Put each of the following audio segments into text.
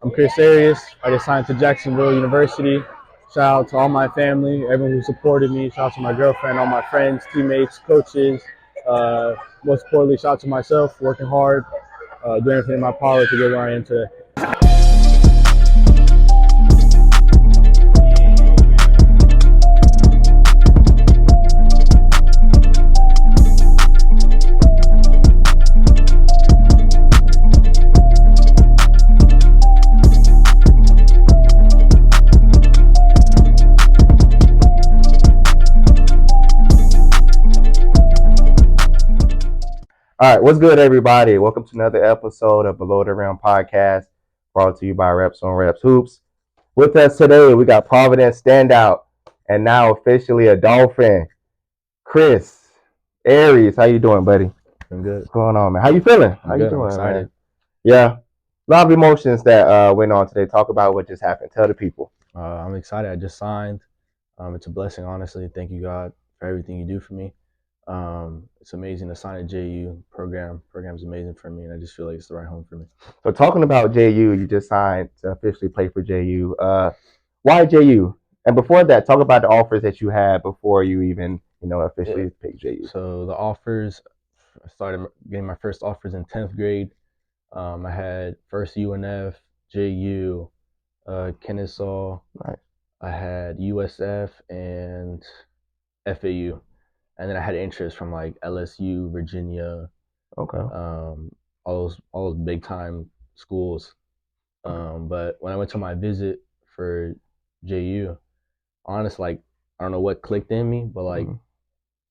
I'm Chris Arias. I just signed to Jacksonville University. Shout out to all my family, everyone who supported me. Shout out to my girlfriend, all my friends, teammates, coaches. Most importantly, shout out to myself, working hard, doing everything in my power to get where I am today. All right, what's good, everybody? Welcome to another episode of Below the Rim Podcast, brought to you by Reps on Reps Hoops. With us today, we got Providence standout and now officially a Dolphin, Chris Arias. How you doing, buddy? I'm good. What's going on, man? How you feeling? How you I'm doing, excited. man? Yeah, a lot of emotions that went on today. Talk about what just happened. Tell the people. I'm excited. I just signed. It's a blessing, honestly. Thank you, God, for everything you do for me. It's amazing to sign a JU program. Program's amazing for me, and I just feel like it's the right home for me. So, talking about JU, you just signed to officially play for JU. Why JU? And before that, talk about the offers that you had before you even, officially picked JU. So the offers, I started getting my first offers in 10th grade. I had first UNF, JU, Kennesaw. Right. I had USF and FAU, and then I had interest from like LSU, Virginia, Okay. all those big time schools. But when I went to my visit for JU, honestly, like I don't know what clicked in me, but like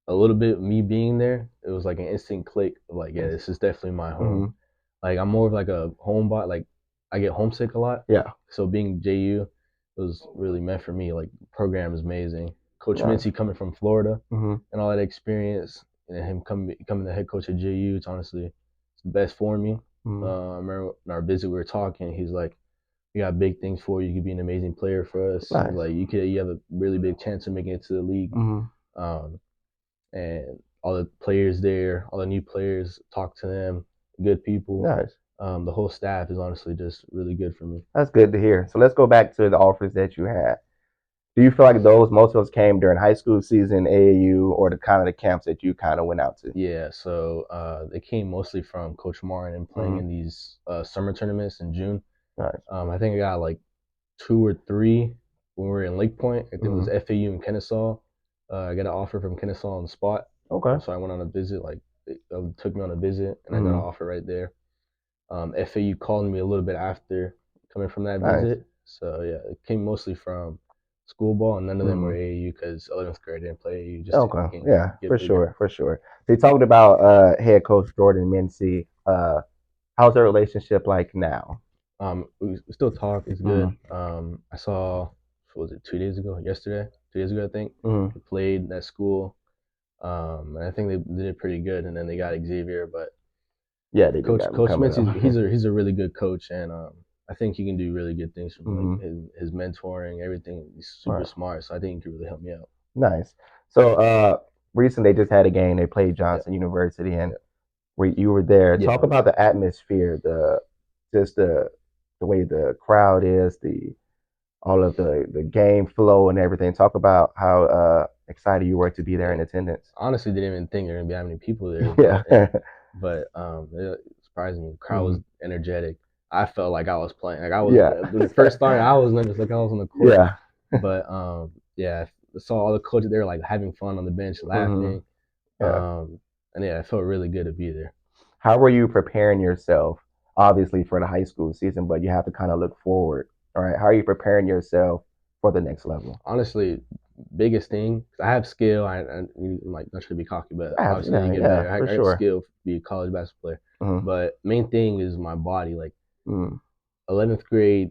a little bit me being there, it was like an instant click. Like, yeah, this is definitely my home. Like I'm more of like a homebody. Like I get homesick a lot. Yeah. So being JU was really meant for me. Like program is amazing. Coach Mincy coming from Florida and all that experience, and him becoming the head coach at JU, it's honestly it's the best for me. I remember in our visit we were talking. He's like, "We got big things for you. You could be an amazing player for us. Nice. Like you have a really big chance of making it to the league." And all the players there, all the new players, talk to them, good people. Nice. The whole staff is honestly just really good for me. That's good to hear. So let's go back to the offers that you had. Do you feel like most of those came during high school season, AAU, or the kind of the camps that you kind of went out to? Yeah, so they came mostly from Coach Martin and playing in these summer tournaments in June. Nice. I think I got like 2 or 3 when we were in Lake Point. I think it was FAU and Kennesaw. I got an offer from Kennesaw on the spot. Okay. So I went on a visit, like it took me on a visit, and I got an offer right there. FAU called me a little bit after coming from that visit. So yeah, it came mostly from school ball, and none of them were AAU because 11th grade didn't play AAU. Just yeah, for sure. So you talked about head coach Jordan Mincy. How's their relationship like now? We still talk. It's good. I saw, what was it, 2 days ago? 2 days ago, I think. He played at school. And I think they did pretty good. And then they got Xavier, but yeah, they Coach Mincy, he's a really good coach, and I think he can do really good things from like his mentoring, everything. He's super smart, so I think he can really help me out. Nice. So recently they just had a game. They played Johnson University, and you were there. Talk about the atmosphere, the way the crowd is, all of the game flow and everything. Talk about how excited you were to be there in attendance. Honestly, didn't even think there were gonna be that many people there. Yeah. But it surprised me. The crowd was energetic. I felt like I was playing. Like I was the first time I was nervous, like I was on the court. Yeah. But I saw all the coaches there like having fun on the bench, laughing. And yeah, it felt really good to be there. How were you preparing yourself? Obviously for the high school season, but you have to kind of look forward. All right. How are you preparing yourself for the next level? Honestly, biggest thing, I have skill. I'm like not trying to be cocky, but obviously I get better. I have skill to be a college basketball player. But main thing is my body. Like 11th grade,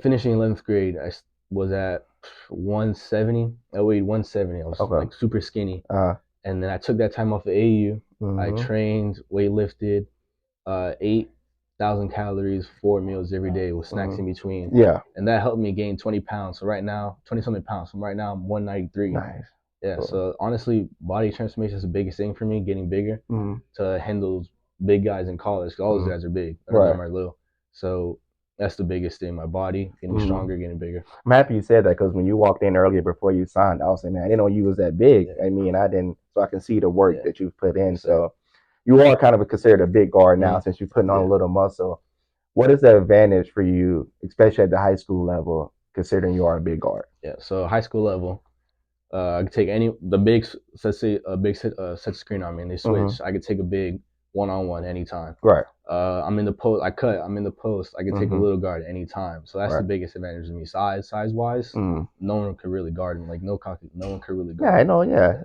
finishing 11th grade, I was at 170. I weighed 170. I was like super skinny. And then I took that time off of AU. I trained, weightlifted, 8,000 calories, 4 meals every day with snacks in between. Yeah. And that helped me gain 20 pounds. So right now, 20-something pounds. So right now, I'm 193. Nice. Yeah, so honestly, body transformation is the biggest thing for me, getting bigger to handle those big guys in college. All those guys are big. None of them are little. So That's the biggest thing. My body getting stronger, getting bigger. I'm happy you said that because when you walked in earlier before you signed, I was saying, man, I didn't know you was that big. I mean, I didn't, so I can see the work that you've put in. So you are kind of considered a big guard now since you're putting on a little muscle. What is the advantage for you, especially at the high school level, considering you are a big guard? Yeah, so high school level, I could take the big, let's say a big set screen on me and they switch. I could take a big one-on-one anytime. Right. I'm in the post. I'm in the post. I can take a little guard anytime. So that's the biggest advantage of me. Size wise, no one could really guard me. Like no one could really guard me. Yeah, I know. Yeah,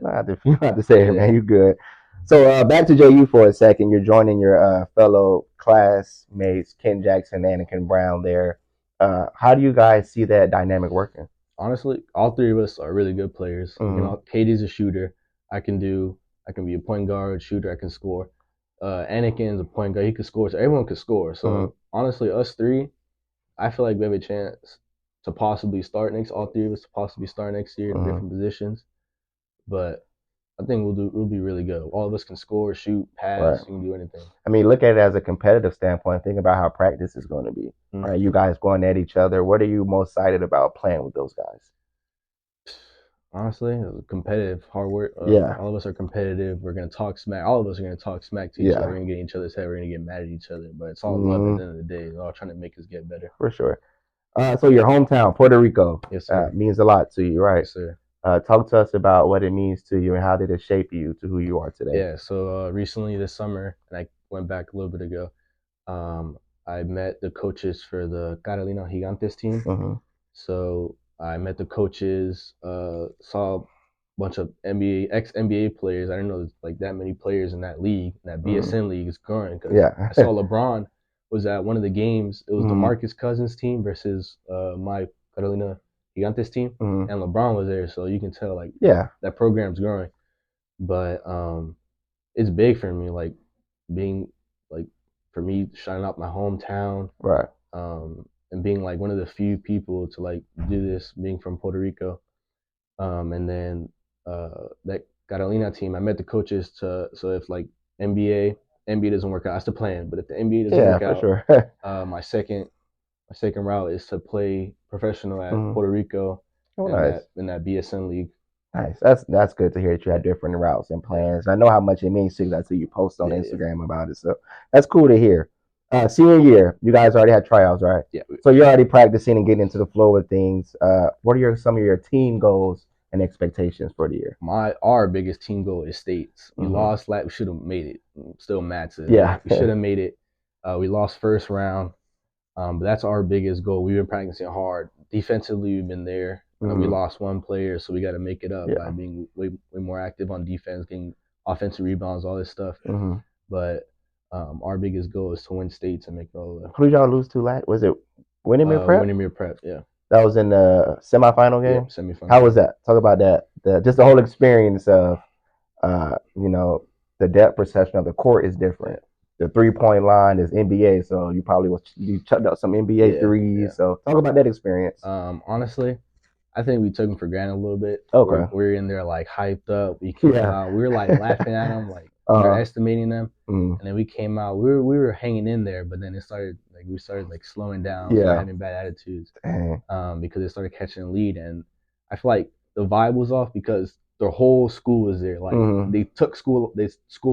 you don't have to say it, man. You good. So back to JU for a second. You're joining your fellow classmates, Ken Jackson, and Anakin Brown there. How do you guys see that dynamic working? Honestly, all three of us are really good players. Katie's a shooter. I can be a point guard, shooter. I can score. Anakin's a point guard. He can score. So everyone can score. So honestly, us three, I feel like we have a chance to possibly start all three of us to possibly start next year in different positions. But I think we'll be really good. All of us can score, shoot, pass, you can do anything. I mean, look at it as a competitive standpoint. Think about how practice is going to be. Right? You guys going at each other. What are you most excited about playing with those guys? Honestly, competitive, hard work. All of us are competitive. We're gonna talk smack. All of us are gonna talk smack to each other. We're gonna get in each other's head. We're gonna get mad at each other. But it's all love at the end of the day. It's all trying to make us get better. For sure. So your hometown, Puerto Rico, yes, sir. Means a lot to you, right? Yes, sir. Talk to us about what it means to you and how did it shape you to who you are today? Yeah. So recently this summer, and I went back a little bit ago. I met the coaches for the Carolina Gigantes team. So I met the coaches, saw a bunch of ex-NBA players. I didn't know there's like that many players in that league. And that BSN league is growing because I saw LeBron was at one of the games. It was DeMarcus Cousins' team versus my Carolina Gigantes team, and LeBron was there. So you can tell like that program's growing. But it's big for me, like being like for me shining out my hometown, right? And being like one of the few people to like do this, being from Puerto Rico, and then that Carolina team, I met the coaches so if like NBA doesn't work out, that's the plan. But if the NBA doesn't work out, sure. my second route is to play professional at Puerto Rico in that BSN league. Nice. That's good to hear that you had different routes and plans. I know how much it means to you. I see you post on Instagram about it. So that's cool to hear. Senior year, you guys already had tryouts, right? Yeah. So you're already practicing and getting into the flow of things. What are some of your team goals and expectations for the year? Our biggest team goal is states. We lost we should have made it. Still mad to it. We should have made it. We lost first round. But that's our biggest goal. We've been practicing hard. Defensively, we've been there. We lost one player, so we got to make it up by being way more active on defense, getting offensive rebounds, all this stuff. But our biggest goal is to win states and make it all the way. Who did y'all lose to last? Was it Windermere Prep? Windermere Prep, yeah. That was in the semifinal game? Yeah, semifinal. How was that? Talk about that. Just the whole experience of, the depth perception of the court is different. The 3-point line is NBA, so you chucked out some NBA threes. Yeah. So talk about that experience. Honestly, I think we took them for granted a little bit. Okay. We're in there like hyped up. We came out. We were like laughing at them, like underestimating them. And then we came out. We were hanging in there, but then we started slowing down. Started having bad attitudes. Because it started catching a lead, and I feel like the vibe was off because the whole school was there. Like they took school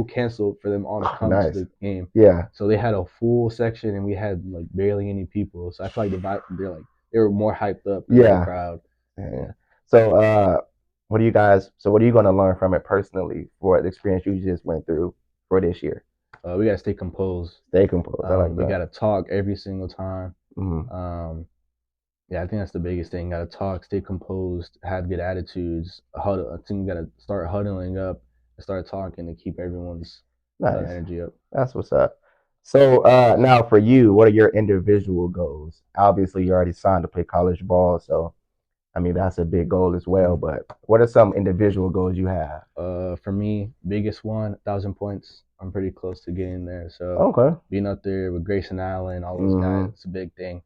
canceled for them all to come to the game. Yeah. So they had a full section, and we had like barely any people. So I feel like the vibe, they were more hyped up than the crowd. Yeah. So what are you going to learn from it personally for the experience you just went through for this year? We got to stay composed. Stay composed. I like that. We got to talk every single time. Yeah, I think that's the biggest thing. Got to talk, stay composed, have good attitudes. Huddle. I think we got to start huddling up and start talking to keep everyone's energy up. That's what's up. So now for you, what are your individual goals? Obviously, you already signed to play college ball, so I mean that's a big goal as well. But what are some individual goals you have? For me, biggest one, 1,000 points. I'm pretty close to getting there. So being up there with Grayson Allen, all those guys, it's a big thing.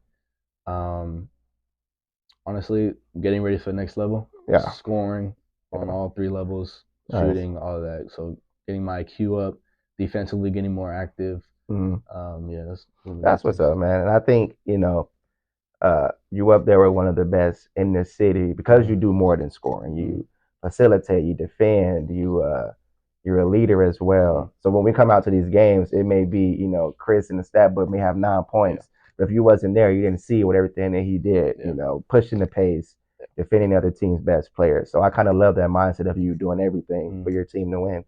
Honestly, getting ready for the next level. Scoring on all 3 levels, shooting, all of that. So getting my IQ up, defensively getting more active, Yeah, that's what's up, man. And I think you up there with one of the best in the city because you do more than scoring. You facilitate, you defend, you're a leader as well. So when we come out to these games, it may be, Chris in the stat book may have 9 points. But if you wasn't there, you didn't see what everything that he did, pushing the pace, defending the other team's best players. So I kind of love that mindset of you doing everything for your team to win.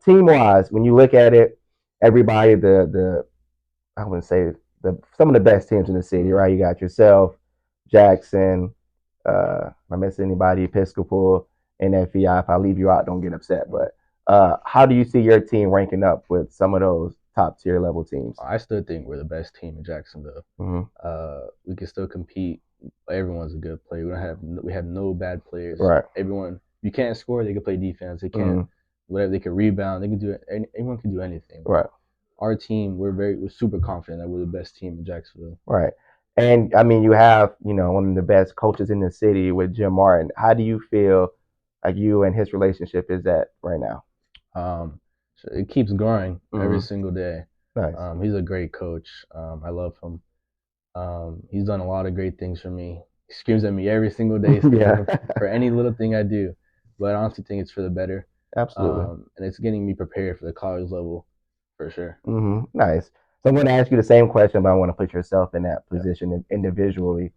Team wise, when you look at it, everybody, I wouldn't say some of the best teams in the city, right? You got yourself, Jackson, am I missing anybody? Episcopal, NFEI. If I leave you out, don't get upset. But how do you see your team ranking up with some of those top tier level teams? I still think we're the best team in Jacksonville. We can still compete. Everyone's a good player. We have no bad players. Right. Everyone, you can't score, they can play defense. They can whatever. They can rebound. They can do it. Anyone can do anything. Right. Our team, we're super confident that we're the best team in Jacksonville. Right. And I mean, you have one of the best coaches in the city with Jim Martin. How do you feel like you and his relationship is at right now? So it keeps growing every single day. Nice. He's a great coach. I love him. He's done a lot of great things for me. He screams at me every single day for any little thing I do. But I honestly think it's for the better. Absolutely. And it's getting me prepared for the college level for sure. Nice. So I'm going to ask you the same question, but I want to put yourself in that position individually.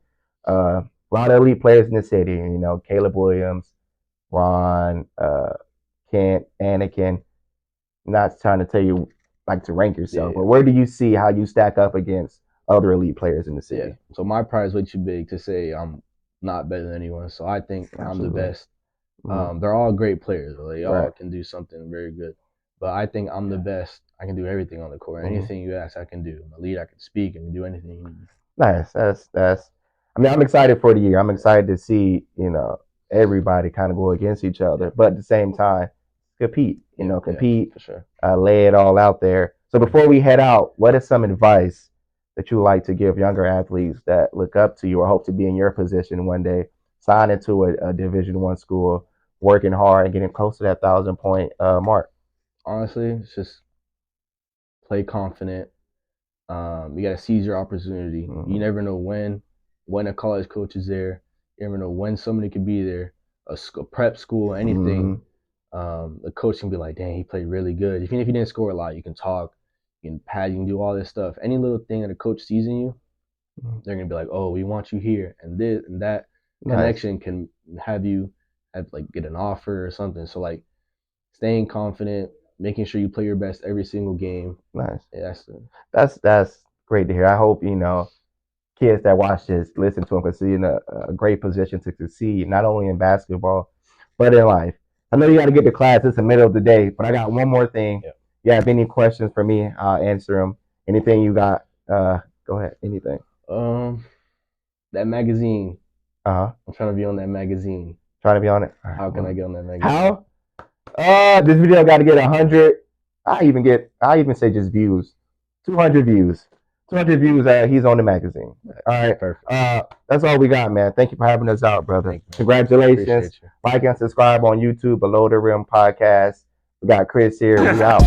A lot of elite players in the city, Caleb Williams, Ron, Kent, Anakin. Not trying to tell you like to rank yourself, but where do you see how you stack up against other elite players in the city? So my pride is way too big to say I'm not better than anyone. So I think I'm the best. They're all great players. They all can do something very good. But I think I'm the best. I can do everything on the court. Anything you ask, I can do. I'm a lead. I can speak. I can do anything. Nice. That's. I mean, I'm excited for the year. I'm excited to see everybody kind of go against each other, but at the same time, compete. Compete. For sure. Lay it all out there. So before we head out, what is some advice that you like to give younger athletes that look up to you or hope to be in your position one day, sign into a Division I school, working hard and getting close to that 1,000-point mark? Honestly, it's just play confident. You got to seize your opportunity. You never know when a college coach is there. You never know when somebody could be there. A prep school, anything. The coach can be like, dang, he played really good. Even if you didn't score a lot, you can talk, you can pad, you can do all this stuff. Any little thing that a coach sees in you, they're going to be like, oh, we want you here. And this and that connection can have you get an offer or something. So staying confident, making sure you play your best every single game. Nice. Yeah, that's great to hear. I hope kids that watch this listen to him because he's in a great position to succeed, not only in basketball but in life. I know you got to get to class. It's the middle of the day, but I got one more thing. Yeah. You have any questions for me? I'll answer them. Anything you got? Go ahead. Anything? That magazine. I'm trying to be on that magazine. Trying to be on it. How can I get on that magazine? How? This video got to get 100. I even say just views. 200 views. 200 views. He's on the magazine. All right. Perfect. That's all we got, man. Thank you for having us out, brother. Congratulations. Like and subscribe on YouTube, Below the Rim Podcast. We got Chris here. We out.